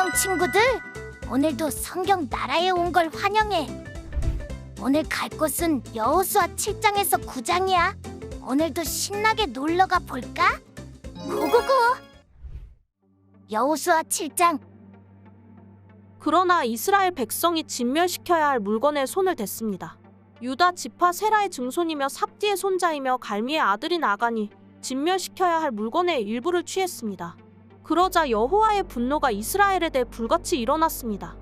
안녕 친구들. 오늘도 성경 나라에 온 걸 환영해. 오늘 갈 곳은 여호수아 7장에서 9장이야. 오늘도 신나게 놀러가 볼까? 고고고. 여호수아 7장. 그러나 이스라엘 백성이 진멸시켜야 할 물건에 손을 댔습니다. 유다 지파 세라의 증손이며 삽디의 손자이며 갈미의 아들인 아간이 진멸시켜야 할 물건의 일부를 취했습니다. 그러자 여호와의 분노가 이스라엘에 대해 불같이 일어났습니다.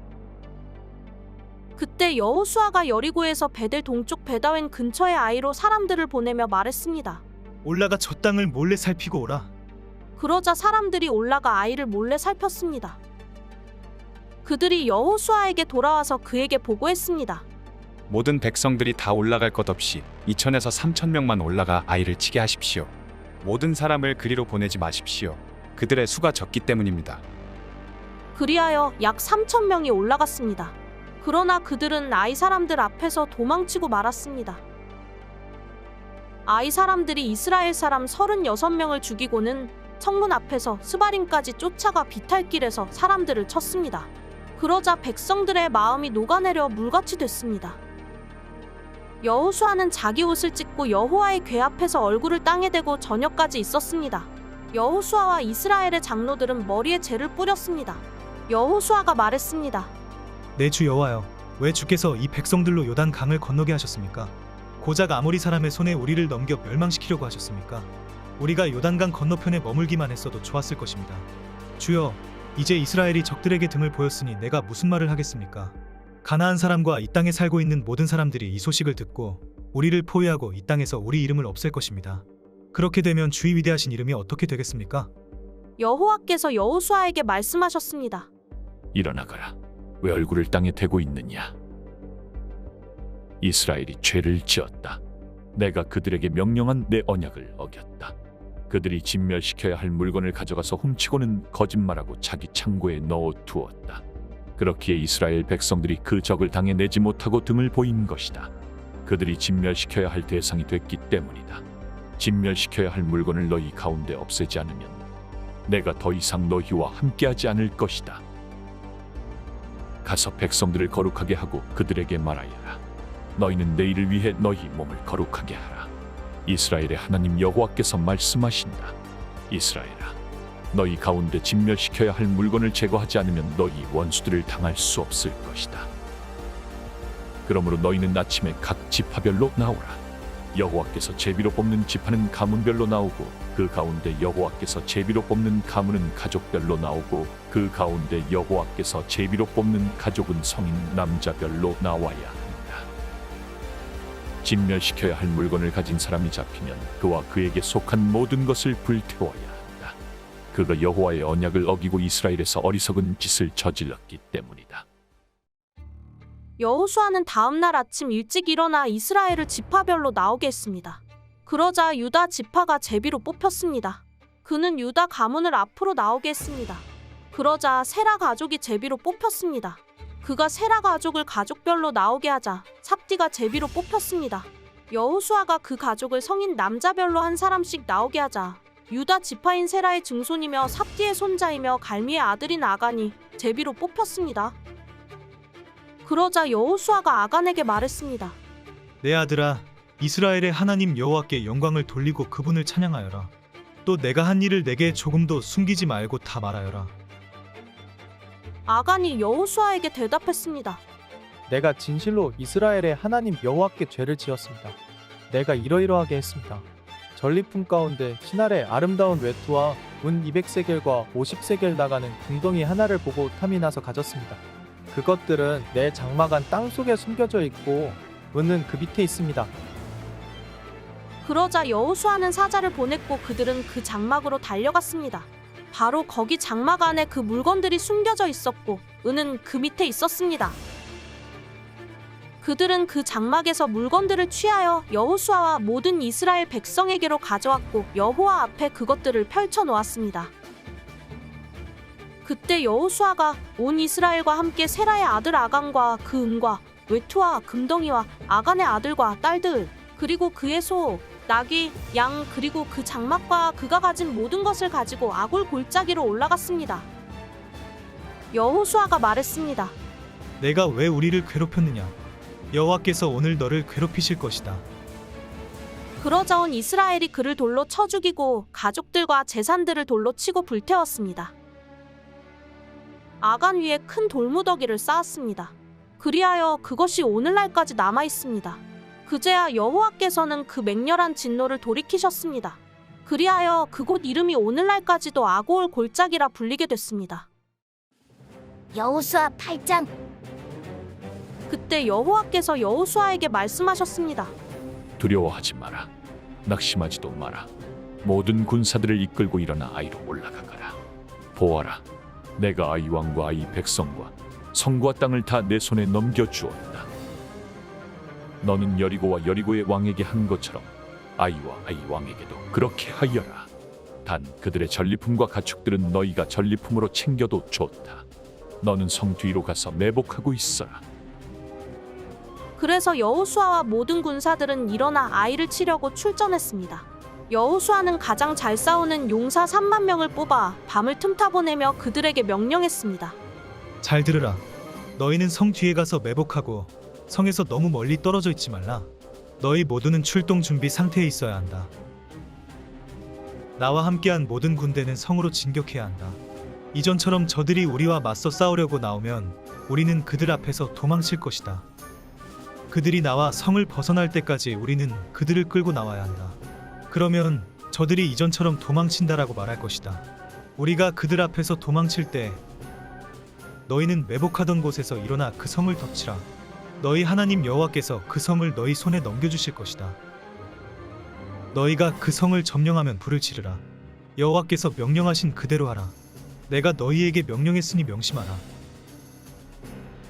그때 여호수아가 여리고에서 베델 동쪽 베다웬 근처의 아이로 사람들을 보내며 말했습니다. 올라가 저 땅을 몰래 살피고 오라. 그러자 사람들이 올라가 아이를 몰래 살폈습니다. 그들이 여호수아에게 돌아와서 그에게 보고했습니다. 모든 백성들이 다 올라갈 것 없이 2천에서 3천 명만 올라가 아이를 치게 하십시오. 모든 사람을 그리로 보내지 마십시오. 그들의 수가 적기 때문입니다. 그리하여 약 3천 명이 올라갔습니다. 그러나 그들은 아이 사람들 앞에서 도망치고 말았습니다. 아이 사람들이 이스라엘 사람 36명을 죽이고는 성문 앞에서 스바림까지 쫓아가 비탈길에서 사람들을 쳤습니다. 그러자 백성들의 마음이 녹아내려 물같이 됐습니다. 여호수아는 자기 옷을 찢고 여호와의 궤 앞에서 얼굴을 땅에 대고 저녁까지 있었습니다. 여호수아와 이스라엘의 장로들은 머리에 재를 뿌렸습니다. 여호수아가 말했습니다. 내 주 여호와여, 왜 주께서 이 백성들로 요단 강을 건너게 하셨습니까? 고작 아모리 사람의 손에 우리를 넘겨 멸망시키려고 하셨습니까? 우리가 요단강 건너편에 머물기만 했어도 좋았을 것입니다. 주여, 이제 이스라엘이 적들에게 등을 보였으니 내가 무슨 말을 하겠습니까? 가나안 사람과 이 땅에 살고 있는 모든 사람들이 이 소식을 듣고 우리를 포위하고 이 땅에서 우리 이름을 없앨 것입니다. 그렇게 되면 주의 위대하신 이름이 어떻게 되겠습니까? 여호와께서 여호수아에게 말씀하셨습니다. 일어나거라. 왜 얼굴을 땅에 대고 있느냐? 이스라엘이 죄를 지었다. 내가 그들에게 명령한 내 언약을 어겼다. 그들이 진멸시켜야 할 물건을 가져가서 훔치고는 거짓말하고 자기 창고에 넣어 두었다. 그렇기에 이스라엘 백성들이 그 적을 당해내지 못하고 등을 보인 것이다. 그들이 진멸시켜야 할 대상이 됐기 때문이다. 진멸시켜야 할 물건을 너희 가운데 없애지 않으면 내가 더 이상 너희와 함께하지 않을 것이다. 가서 백성들을 거룩하게 하고 그들에게 말하여라. 너희는 내일을 위해 너희 몸을 거룩하게 하라. 이스라엘의 하나님 여호와께서 말씀하신다. 이스라엘아, 너희 가운데 진멸시켜야 할 물건을 제거하지 않으면 너희 원수들을 당할 수 없을 것이다. 그러므로 너희는 아침에 각 지파별로 나오라. 여호와께서 제비로 뽑는 지파는 가문별로 나오고 그 가운데 여호와께서 제비로 뽑는 가문은 가족별로 나오고 그 가운데 여호와께서 제비로 뽑는 가족은 성인 남자별로 나와야 한다. 진멸시켜야 할 물건을 가진 사람이 잡히면 그와 그에게 속한 모든 것을 불태워야 한다. 그가 여호와의 언약을 어기고 이스라엘에서 어리석은 짓을 저질렀기 때문이다. 여호수아는 다음날 아침 일찍 일어나 이스라엘을 지파별로 나오게 했습니다. 그러자 유다 지파가 제비로 뽑혔습니다. 그는 유다 가문을 앞으로 나오게 했습니다. 그러자 세라 가족이 제비로 뽑혔습니다. 그가 세라 가족을 가족별로 나오게 하자 삽디가 제비로 뽑혔습니다. 여호수아가 그 가족을 성인 남자별로 한 사람씩 나오게 하자 유다 지파인 세라의 증손이며 삽디의 손자이며 갈미의 아들인 아간이 제비로 뽑혔습니다. 그러자 여호수아가 아간에게 말했습니다. 내 아들아, 이스라엘의 하나님 여호와께 영광을 돌리고 그분을 찬양하여라. 또 내가 한 일을 내게 조금도 숨기지 말고 다 말하여라. 아간이 여호수아에게 대답했습니다. 내가 진실로 이스라엘의 하나님 여호와께 죄를 지었습니다. 내가 이러이러하게 했습니다. 전리품 가운데 신할의 아름다운 외투와 은 200세겔과 50세겔 나가는 궁덩이 하나를 보고 탐이 나서 가졌습니다. 그것들은 내 장막 안 땅속에 숨겨져 있고 은은 그 밑에 있습니다. 그러자 여호수아는 사자를 보냈고 그들은 그 장막으로 달려갔습니다. 바로 거기 장막 안에 그 물건들이 숨겨져 있었고 은은 그 밑에 있었습니다. 그들은 그 장막에서 물건들을 취하여 여호수아와 모든 이스라엘 백성에게로 가져왔고 여호와 앞에 그것들을 펼쳐 놓았습니다. 그때 여호수아가 온 이스라엘과 함께 세라의 아들 아간과 그 은과 외투와 금덩이와 아간의 아들과 딸들 그리고 그의 소, 나귀, 양 그리고 그 장막과 그가 가진 모든 것을 가지고 아골 골짜기로 올라갔습니다. 여호수아가 말했습니다. 내가 왜 우리를 괴롭혔느냐? 여호와께서 오늘 너를 괴롭히실 것이다. 그러자 온 이스라엘이 그를 돌로 쳐 죽이고 가족들과 재산들을 돌로 치고 불태웠습니다. 아간 위에 큰 돌무더기를 쌓았습니다. 그리하여 그것이 오늘날까지 남아 있습니다. 그제야 여호와께서는 그 맹렬한 진노를 돌이키셨습니다. 그리하여 그곳 이름이 오늘날까지도 아고올 골짜기라 불리게 됐습니다. 여호수아 8장. 그때 여호와께서 여호수아에게 말씀하셨습니다. 두려워하지 마라. 낙심하지도 마라. 모든 군사들을 이끌고 일어나 아이로 올라가거라. 보아라, 내가 아이 왕과 아이 백성과 성과 땅을 다 내 손에 넘겨주었다. 너는 여리고와 여리고의 왕에게 한 것처럼 아이와 아이 왕에게도 그렇게 하여라. 단 그들의 전리품과 가축들은 너희가 전리품으로 챙겨도 좋다. 너는 성 뒤로 가서 매복하고 있어라. 그래서 여호수아와 모든 군사들은 일어나 아이를 치려고 출전했습니다. 여호수아는 가장 잘 싸우는 용사 3만 명을 뽑아 밤을 틈타 보내며 그들에게 명령했습니다. 잘 들으라. 너희는 성 뒤에 가서 매복하고 성에서 너무 멀리 떨어져 있지 말라. 너희 모두는 출동 준비 상태에 있어야 한다. 나와 함께한 모든 군대는 성으로 진격해야 한다. 이전처럼 저들이 우리와 맞서 싸우려고 나오면 우리는 그들 앞에서 도망칠 것이다. 그들이 나와 성을 벗어날 때까지 우리는 그들을 끌고 나와야 한다. 그러면 저들이 이전처럼 도망친다라고 말할 것이다. 우리가 그들 앞에서 도망칠 때 너희는 매복하던 곳에서 일어나 그 성을 덮치라. 너희 하나님 여호와께서 그 성을 너희 손에 넘겨주실 것이다. 너희가 그 성을 점령하면 불을 지르라. 여호와께서 명령하신 그대로 하라. 내가 너희에게 명령했으니 명심하라.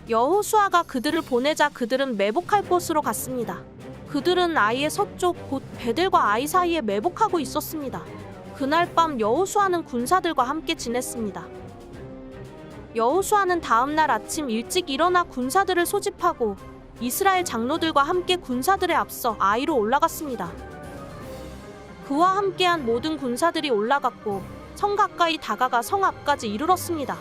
여호수아가 그들을 보내자 그들은 매복할 곳으로 갔습니다. 그들은 아이의 서쪽 곧 베델과 아이 사이에 매복하고 있었습니다. 그날 밤 여호수아는 군사들과 함께 지냈습니다. 여호수아는 다음 날 아침 일찍 일어나 군사들을 소집하고 이스라엘 장로들과 함께 군사들에 앞서 아이로 올라갔습니다. 그와 함께한 모든 군사들이 올라갔고 성 가까이 다가가 성 앞까지 이르렀습니다.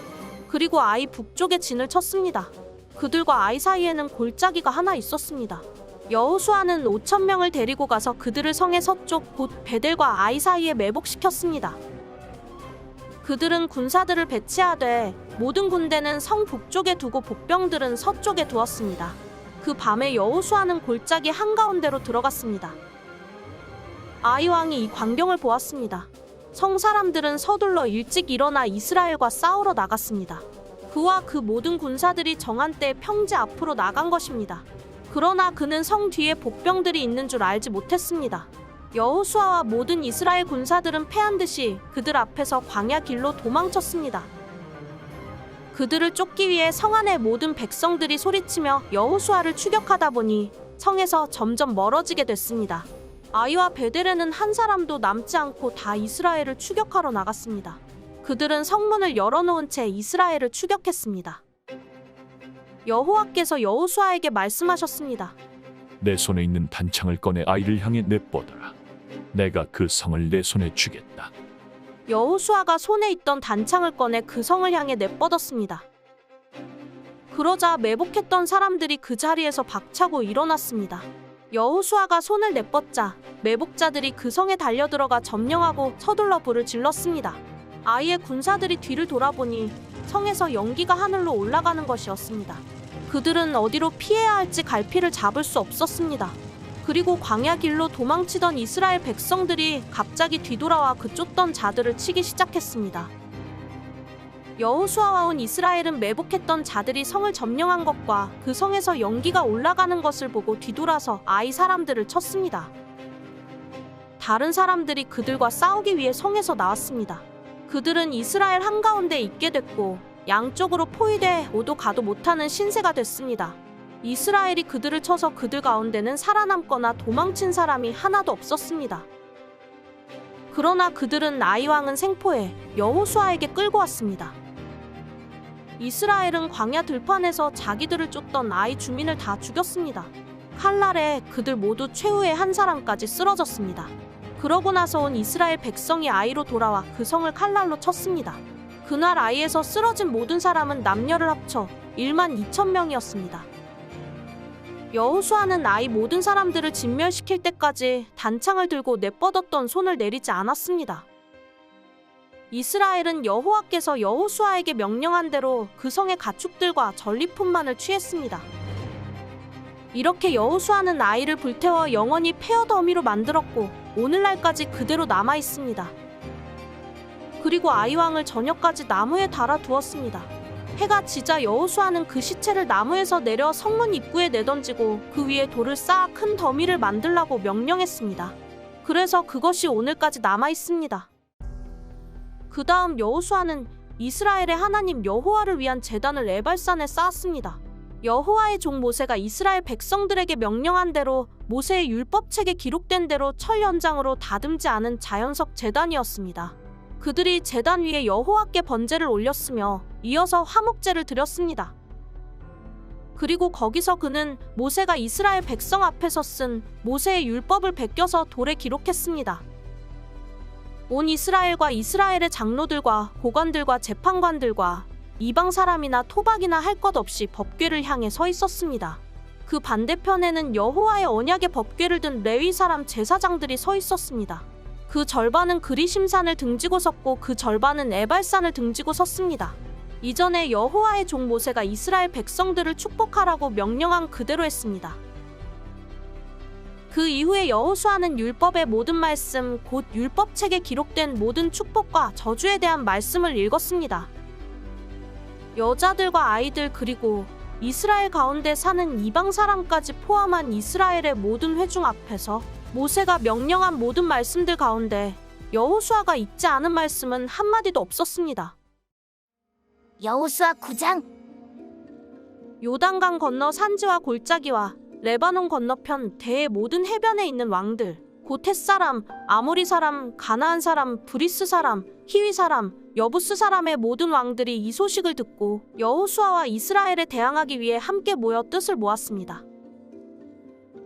그리고 아이 북쪽에 진을 쳤습니다. 그들과 아이 사이에는 골짜기가 하나 있었습니다. 여호수아는 5,000명을 데리고 가서 그들을 성의 서쪽 곧 베델과 아이 사이에 매복시켰습니다. 그들은 군사들을 배치하되 모든 군대는 성 북쪽에 두고 복병들은 서쪽에 두었습니다. 그 밤에 여호수아는 골짜기 한가운데로 들어갔습니다. 아이 왕이 이 광경을 보았습니다. 성 사람들은 서둘러 일찍 일어나 이스라엘과 싸우러 나갔습니다. 그와 그 모든 군사들이 정한 때 평지 앞으로 나간 것입니다. 그러나 그는 성 뒤에 복병들이 있는 줄 알지 못했습니다. 여호수아와 모든 이스라엘 군사들은 패한 듯이 그들 앞에서 광야 길로 도망쳤습니다. 그들을 쫓기 위해 성 안의 모든 백성들이 소리치며 여호수아를 추격하다 보니 성에서 점점 멀어지게 됐습니다. 아이와 베델에는 한 사람도 남지 않고 다 이스라엘을 추격하러 나갔습니다. 그들은 성문을 열어놓은 채 이스라엘을 추격했습니다. 여호와께서 여호수아에게 말씀하셨습니다. 내 손에 있는 단창을 꺼내 아이를 향해 내뻗어라. 내가 그 성을 내 손에 주겠다. 여호수아가 손에 있던 단창을 꺼내 그 성을 향해 내뻗었습니다. 그러자 매복했던 사람들이 그 자리에서 박차고 일어났습니다. 여호수아가 손을 내뻗자 매복자들이 그 성에 달려들어가 점령하고 서둘러 불을 질렀습니다. 아이의 군사들이 뒤를 돌아보니 성에서 연기가 하늘로 올라가는 것이었습니다. 그들은 어디로 피해야 할지 갈피를 잡을 수 없었습니다. 그리고 광야 길로 도망치던 이스라엘 백성들이 갑자기 뒤돌아와 그 쫓던 자들을 치기 시작했습니다. 여호수아와 온 이스라엘은 매복했던 자들이 성을 점령한 것과 그 성에서 연기가 올라가는 것을 보고 뒤돌아서 아이 사람들을 쳤습니다. 다른 사람들이 그들과 싸우기 위해 성에서 나왔습니다. 그들은 이스라엘 한가운데 있게 됐고 양쪽으로 포위돼 오도 가도 못하는 신세가 됐습니다. 이스라엘이 그들을 쳐서 그들 가운데는 살아남거나 도망친 사람이 하나도 없었습니다. 그러나 그들은 아이 왕은 생포해 여호수아에게 끌고 왔습니다. 이스라엘은 광야 들판에서 자기들을 쫓던 아이 주민을 다 죽였습니다. 칼날에 그들 모두 최후의 한 사람까지 쓰러졌습니다. 그러고 나서 온 이스라엘 백성이 아이로 돌아와 그 성을 칼날로 쳤습니다. 그날 아이에서 쓰러진 모든 사람은 남녀를 합쳐 12,000명이었습니다. 여호수아는 아이 모든 사람들을 진멸시킬 때까지 단창을 들고 내뻗었던 손을 내리지 않았습니다. 이스라엘은 여호와께서 여호수아에게 명령한 대로 그 성의 가축들과 전리품만을 취했습니다. 이렇게 여호수아는 아이를 불태워 영원히 폐허 더미로 만들었고 오늘날까지 그대로 남아 있습니다. 그리고 아이왕을 저녁까지 나무에 달아두었습니다. 해가 지자 여호수아는 그 시체를 나무에서 내려 성문 입구에 내던지고 그 위에 돌을 쌓아 큰 더미를 만들라고 명령했습니다. 그래서 그것이 오늘까지 남아 있습니다. 그 다음 여호수아는 이스라엘의 하나님 여호와를 위한 제단을 에발산에 쌓았습니다. 여호와의 종 모세가 이스라엘 백성들에게 명령한 대로 모세의 율법책에 기록된 대로 철 연장으로 다듬지 않은 자연석 제단이었습니다. 그들이 제단 위에 여호와께 번제를 올렸으며 이어서 화목제를 드렸습니다. 그리고 거기서 그는 모세가 이스라엘 백성 앞에서 쓴 모세의 율법을 베껴서 돌에 기록했습니다. 온 이스라엘과 이스라엘의 장로들과 고관들과 재판관들과 이방 사람이나 토박이나 할 것 없이 법궤를 향해 서 있었습니다. 그 반대편에는 여호와의 언약의 법궤를 든 레위 사람 제사장들이 서 있었습니다. 그 절반은 그리심산을 등지고 섰고 그 절반은 에발산을 등지고 섰습니다. 이전에 여호와의 종 모세가 이스라엘 백성들을 축복하라고 명령한 그대로 했습니다. 그 이후에 여호수아는 율법의 모든 말씀, 곧 율법책에 기록된 모든 축복과 저주에 대한 말씀을 읽었습니다. 여자들과 아이들 그리고 이스라엘 가운데 사는 이방 사람까지 포함한 이스라엘의 모든 회중 앞에서 모세가 명령한 모든 말씀들 가운데 여호수아가 읽지 않은 말씀은 한마디도 없었습니다. 여호수아 9장. 요단강 건너 산지와 골짜기와 레바논 건너편 대의 모든 해변에 있는 왕들, 곧 헷사람, 아모리 사람, 가나안 사람, 브리스 사람, 히위 사람, 여부스 사람의 모든 왕들이 이 소식을 듣고 여호수아와 이스라엘에 대항하기 위해 함께 모여 뜻을 모았습니다.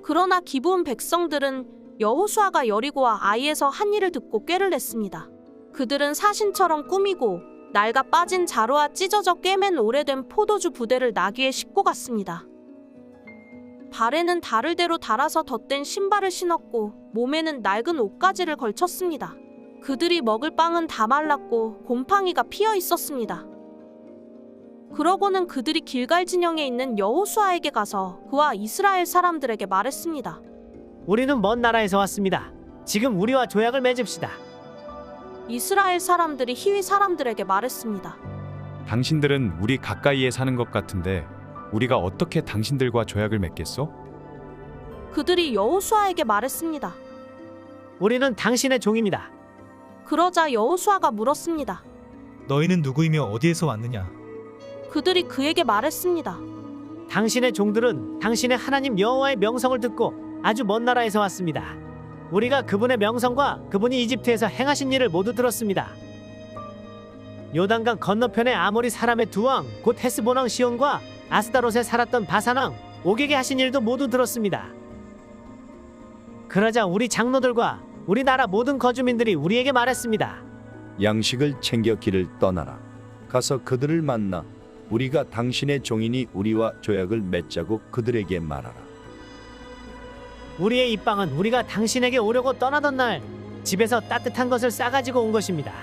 그러나 기브온 백성들은 여호수아가 여리고와 아이에서 한 일을 듣고 꾀를 냈습니다. 그들은 사신처럼 꾸미고 낡아 빠진 자루와 찢어져 꿰맨 오래된 포도주 부대를 나귀에 싣고 갔습니다. 발에는 달을 대로 달아서 덧댄 신발을 신었고 몸에는 낡은 옷가지를 걸쳤습니다. 그들이 먹을 빵은 다 말랐고 곰팡이가 피어 있었습니다. 그러고는 그들이 길갈 진영에 있는 여호수아에게 가서 그와 이스라엘 사람들에게 말했습니다. 우리는 먼 나라에서 왔습니다. 지금 우리와 조약을 맺읍시다. 이스라엘 사람들이 히위 사람들에게 말했습니다. 당신들은 우리 가까이에 사는 것 같은데 우리가 어떻게 당신들과 조약을 맺겠소? 그들이 여호수아에게 말했습니다. 우리는 당신의 종입니다. 그러자 여호수아가 물었습니다. 너희는 누구이며 어디에서 왔느냐? 그들이 그에게 말했습니다. 당신의 종들은 당신의 하나님 여호와의 명성을 듣고 아주 먼 나라에서 왔습니다. 우리가 그분의 명성과 그분이 이집트에서 행하신 일을 모두 들었습니다. 요단강 건너편의 아모리 사람의 두 왕, 곧 헤스본 왕 시온과 아스다롯에 살았던 바산 왕 옥에게 하신 일도 모두 들었습니다. 그러자 우리 장로들과 우리나라 모든 거주민들이 우리에게 말했습니다. 양식을 챙겨 길을 떠나라. 가서 그들을 만나 우리가 당신의 종이니 우리와 조약을 맺자고 그들에게 말하라. 우리의 입방은 우리가 당신에게 오려고 떠나던 날 집에서 따뜻한 것을 싸가지고 온 것입니다.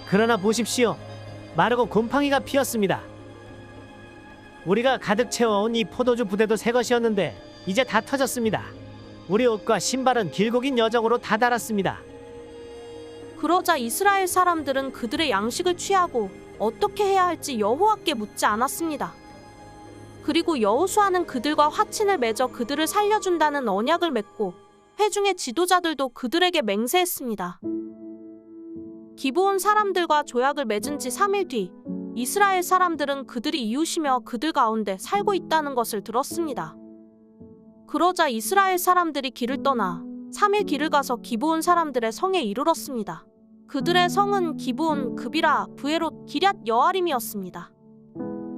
그러나 보십시오. 마르고 곰팡이가 피었습니다. 우리가 가득 채워온 이 포도주 부대도 새 것이었는데 이제 다 터졌습니다. 우리 옷과 신발은 길고 긴 여정으로 다 닳았습니다. 그러자 이스라엘 사람들은 그들의 양식을 취하고 어떻게 해야 할지 여호와께 묻지 않았습니다. 그리고 여호수아는 그들과 화친을 맺어 그들을 살려준다는 언약을 맺고 회중의 지도자들도 그들에게 맹세했습니다. 기브온 사람들과 조약을 맺은 지 3일 뒤 이스라엘 사람들은 그들이 이웃이며 그들 가운데 살고 있다는 것을 들었습니다. 그러자 이스라엘 사람들이 길을 떠나 3일 길을 가서 기브온 사람들의 성에 이르렀습니다. 그들의 성은 기브온, 그비라, 브에롯, 기럇 여아림이었습니다.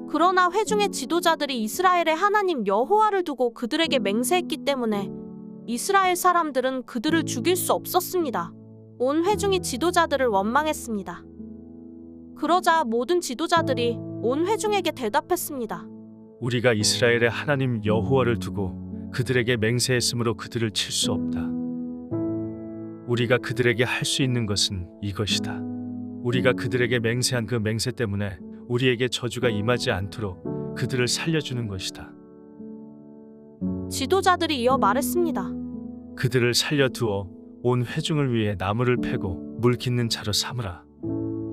그러나 회중의 지도자들이 이스라엘의 하나님 여호와를 두고 그들에게 맹세했기 때문에 이스라엘 사람들은 그들을 죽일 수 없었습니다. 온 회중이 지도자들을 원망했습니다. 그러자 모든 지도자들이 온 회중에게 대답했습니다. 우리가 이스라엘의 하나님 여호와를 두고 그들에게 맹세했으므로 그들을 칠 수 없다. 우리가 그들에게 할 수 있는 것은 이것이다. 우리가 그들에게 맹세한 그 맹세 때문에 우리에게 저주가 임하지 않도록 그들을 살려주는 것이다. 지도자들이 이어 말했습니다. 그들을 살려두어 온 회중을 위해 나무를 패고 물 깃는 자로 삼으라.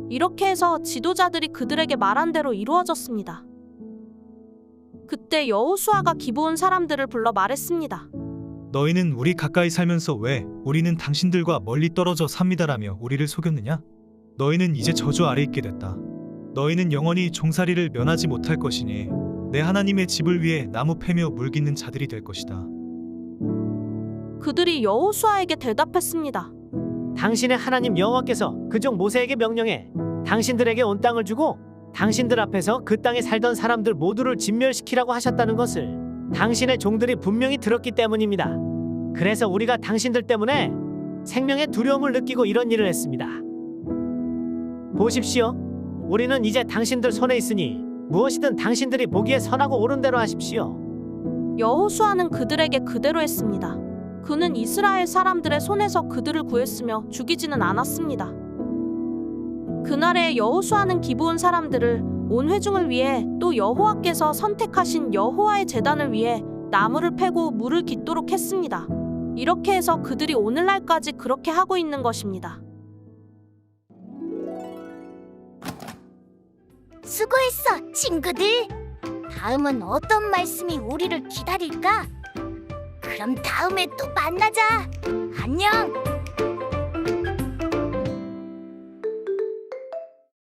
이렇게 해서 지도자들이 그들에게 말한 대로 이루어졌습니다. 그때 여호수아가 기브온 사람들을 불러 말했습니다. 너희는 우리 가까이 살면서 왜 우리는 당신들과 멀리 떨어져 삽니다라며 우리를 속였느냐? 너희는 이제 저주 아래 있게 됐다. 너희는 영원히 종살이를 면하지 못할 것이니 내 하나님의 집을 위해 나무 패며 물 깃는 자들이 될 것이다. 그들이 여호수아에게 대답했습니다. 당신의 하나님 여호와께서 그종 모세에게 명령해 당신들에게 온 땅을 주고 당신들 앞에서 그 땅에 살던 사람들 모두를 진멸시키라고 하셨다는 것을 당신의 종들이 분명히 들었기 때문입니다. 그래서 우리가 당신들 때문에 생명의 두려움을 느끼고 이런 일을 했습니다. 보십시오. 우리는 이제 당신들 손에 있으니 무엇이든 당신들이 보기에 선하고 옳은 대로 하십시오. 여호수아는 그들에게 그대로 했습니다. 그는 이스라엘 사람들의 손에서 그들을 구했으며 죽이지는 않았습니다. 그날에 여호수아는 기브온 사람들을 온 회중을 위해 또 여호와께서 선택하신 여호와의 제단을 위해 나무를 패고 물을 깃도록 했습니다. 이렇게 해서 그들이 오늘날까지 그렇게 하고 있는 것입니다. 수고했어, 친구들. 다음은 어떤 말씀이 우리를 기다릴까? 그럼 다음에 또 만나자. 안녕.